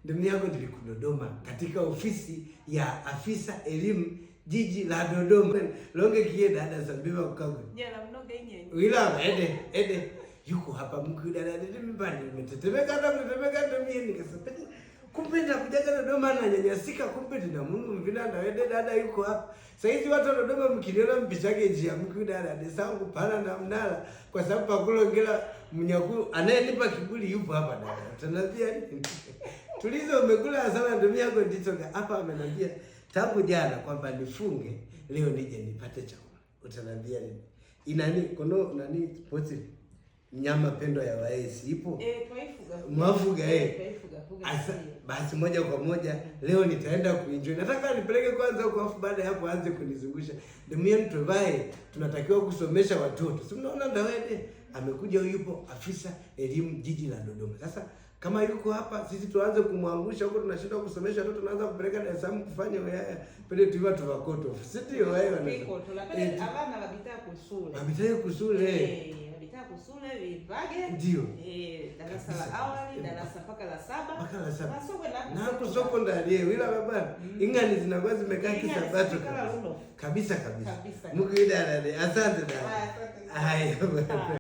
Ndugu yangu niliko Dodoma katika ofisi ya afisa elimu jiji la Dodoma. Longe kienda hada sambiwa kukagwe. Jela mnoge yenyewe. Wila ede yuko hapa mkuu dada mbali nimetetemeka hata kutetemeka ndo mimi nikasema kumbe kujaga Dodoma na nyanyasika kumbe na Mungu mvinanda wede dada yuko hapa. Saizi watu wa Dodoma mkiniona mpichage njia mkuu dada desangu pana na mnala kwa sababu pakulongela mnyaku anayenipa kiburi yupo hapa dada. Tunambia tulizo umekula sana ndio yako ndicho hapa amenambia tangu jana kwamba nifunge leo nije nipate chakula. Utanambia nini? Inani kono nani poti nyama pendo ya waesi ipo twaifuga mwafuga twaifuga basi moja kwa moja leo nitaenda kuenjoy. Nataka nipeleke kwanza huko afu baada ya hapo aanze kunizungusha. Ndio mtu vae tunatakiwa kusomesha watoto. Si mnaona Dawede amekuja yupo afisa elimu jiji la Dodoma. Sasa kama yuko hapa sisi tuanze kumwangusha huko tunashindwa kusomesha watoto tunaanza kupeleka Dar es Salaam kufanya wewe pale tuiva tuwakoto. Sisi ndio wewe wanasema. Tunapeleka abana babita kusule. Babita kusule. Kusule vipage ndio darasa la awali darasa mpaka la 7 mpaka la 7 masoko na kusoko ndani wila baba ingani zinakuwa zimekaa kisabato kabisa. Mkuu dada asante dada. Haya.